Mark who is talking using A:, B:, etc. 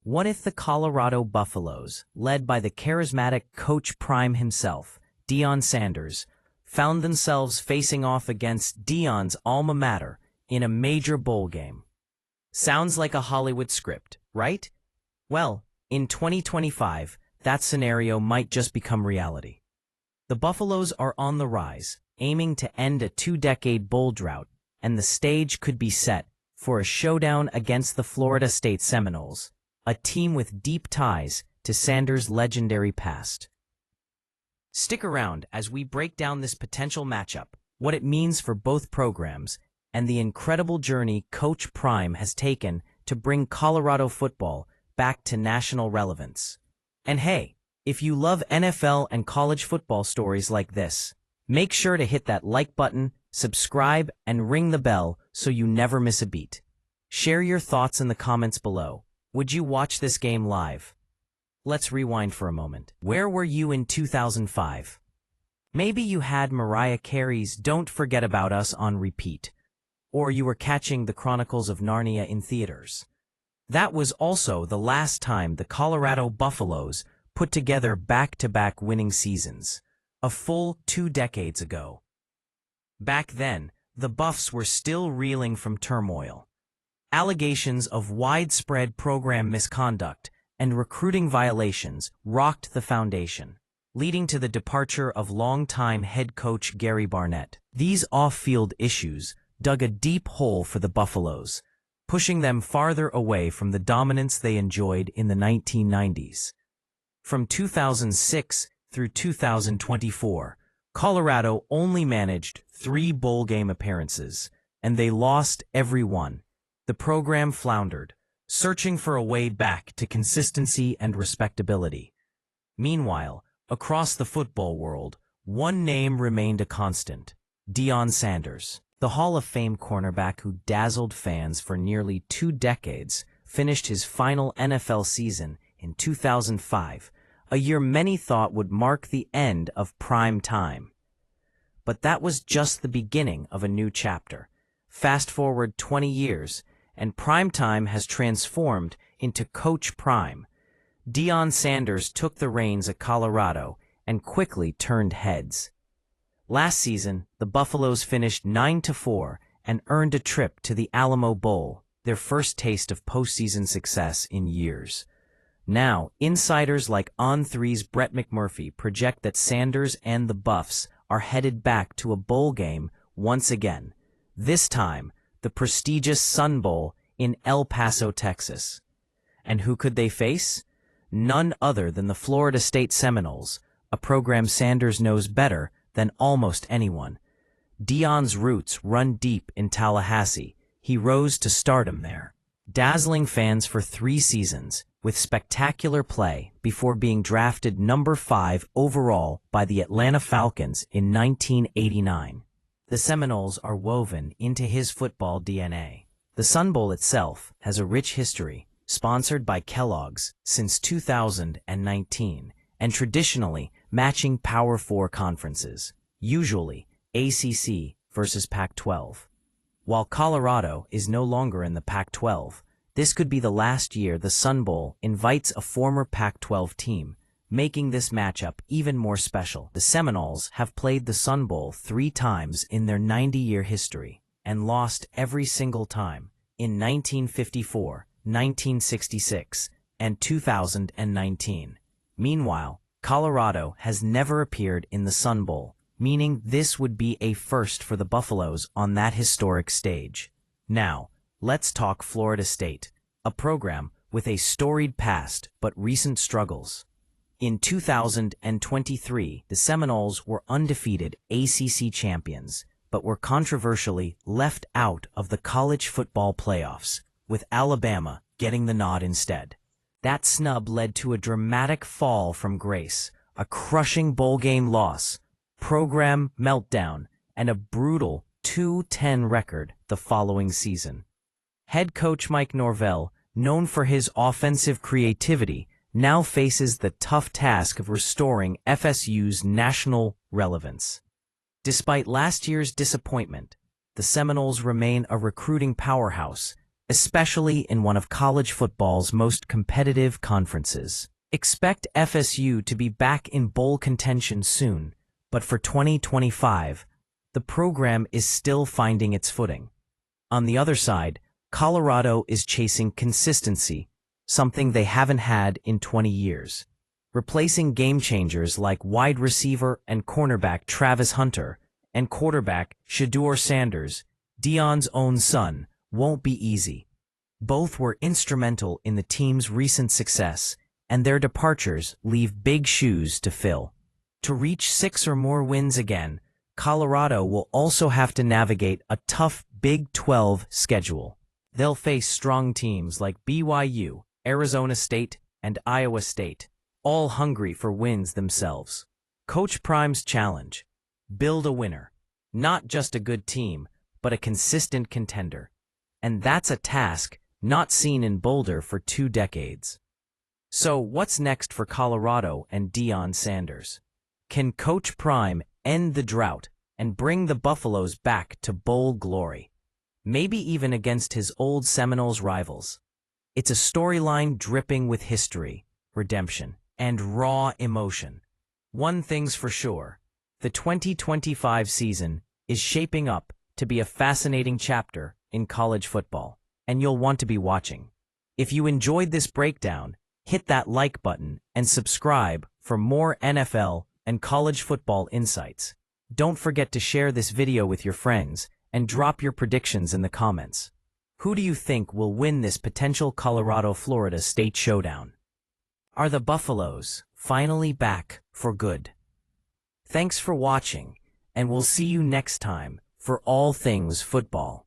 A: What if the Colorado Buffaloes, led by the charismatic Coach Prime himself, Deion Sanders, found themselves facing off against Deion's alma mater in a major bowl game? Sounds like a Hollywood script, right? Well, in 2025, that scenario might just become reality. The Buffaloes are on the rise, aiming to end a two-decade bowl drought, and the stage could be set for a showdown against the Florida State Seminoles, a team with deep ties to Sanders' legendary past. Stick around as we break down this potential matchup, what it means for both programs, and the incredible journey Coach Prime has taken to bring Colorado football back to national relevance. And hey, if you love NFL and college football stories like this, make sure to hit that like button, subscribe, and ring the bell so you never miss a beat. Share your thoughts in the comments below. Would you watch this game live? Let's rewind for a moment. Where were you in 2005? Maybe you had Mariah Carey's Don't Forget About Us on repeat, or you were catching the Chronicles of Narnia in theaters. That was also the last time the Colorado Buffaloes put together back-to-back winning seasons, a full 2 decades ago. Back then, the Buffs were still reeling from turmoil. Allegations of widespread program misconduct and recruiting violations rocked the foundation, leading to the departure of longtime head coach Gary Barnett. These off-field issues dug a deep hole for the Buffaloes, pushing them farther away from the dominance they enjoyed in the 1990s. From 2006 through 2024, Colorado only managed 3 bowl game appearances, and they lost every one. The program floundered, searching for a way back to consistency and respectability. Meanwhile, across the football world, one name remained a constant: Deion Sanders. The Hall of Fame cornerback who dazzled fans for nearly 2 decades finished his final NFL season in 2005, a year many thought would mark the end of prime time. But that was just the beginning of a new chapter. Fast forward 20 years, and primetime has transformed into Coach Prime. Deion Sanders took the reins at Colorado and quickly turned heads. Last season, the Buffaloes finished 9-4 and earned a trip to the Alma Bowl, their first taste of postseason success in years. Now, insiders like On3's Brett McMurphy project that Sanders and the Buffs are headed back to a bowl game once again, this time the prestigious Sun Bowl in El Paso, Texas. And who could they face? None other than the Florida State Seminoles, a program Sanders knows better than almost anyone. Deion's roots run deep in Tallahassee. He rose to stardom there, dazzling fans for 3 seasons with spectacular play before being drafted number 5 overall by the Atlanta Falcons in 1989. The Seminoles are woven into his football DNA. The Sun Bowl itself has a rich history, sponsored by Kellogg's since 2019, and traditionally matching Power 4 conferences, usually ACC versus Pac-12. While Colorado is no longer in the Pac-12, this could be the last year the Sun Bowl invites a former Pac-12 team, making this matchup even more special. The Seminoles have played the Sun Bowl 3 times in their 90-year history and lost every single time in 1954, 1966, and 2019. Meanwhile, Colorado has never appeared in the Sun Bowl, meaning this would be a first for the Buffaloes on that historic stage. Now, let's talk Florida State, a program with a storied past but recent struggles. In 2023, the Seminoles were undefeated ACC champions, but were controversially left out of the college football playoffs, with Alabama getting the nod instead. That snub led to a dramatic fall from grace, a crushing bowl game loss, program meltdown, and a brutal 2-10 record the following season. Head coach Mike Norvell, known for his offensive creativity, now faces the tough task of restoring FSU's national relevance. Despite last year's disappointment, the Seminoles remain a recruiting powerhouse, especially in one of college football's most competitive conferences. Expect FSU to be back in bowl contention soon, but for 2025, the program is still finding its footing. On the other side, Colorado is chasing consistency, something they haven't had in 20 years. Replacing game-changers like wide receiver and cornerback Travis Hunter and quarterback Shedeur Sanders, Deion's own son, won't be easy. Both were instrumental in the team's recent success, and their departures leave big shoes to fill. To reach 6 or more wins again, Colorado will also have to navigate a tough Big 12 schedule. They'll face strong teams like BYU, Arizona State, and Iowa State, all hungry for wins themselves. Coach Prime's challenge: build a winner. Not just a good team, but a consistent contender. And that's a task not seen in Boulder for 2 decades. So what's next for Colorado and Deion Sanders? Can Coach Prime end the drought and bring the Buffaloes back to bowl glory? Maybe even against his old Seminoles rivals. It's a storyline dripping with history, redemption, and raw emotion. One thing's for sure: the 2025 season is shaping up to be a fascinating chapter in college football, and you'll want to be watching. If you enjoyed this breakdown, hit that like button and subscribe for more NFL and college football insights. Don't forget to share this video with your friends and drop your predictions in the comments. Who do you think will win this potential Colorado-Florida State showdown? Are the Buffaloes finally back for good? Thanks for watching, and we'll see you next time for all things football.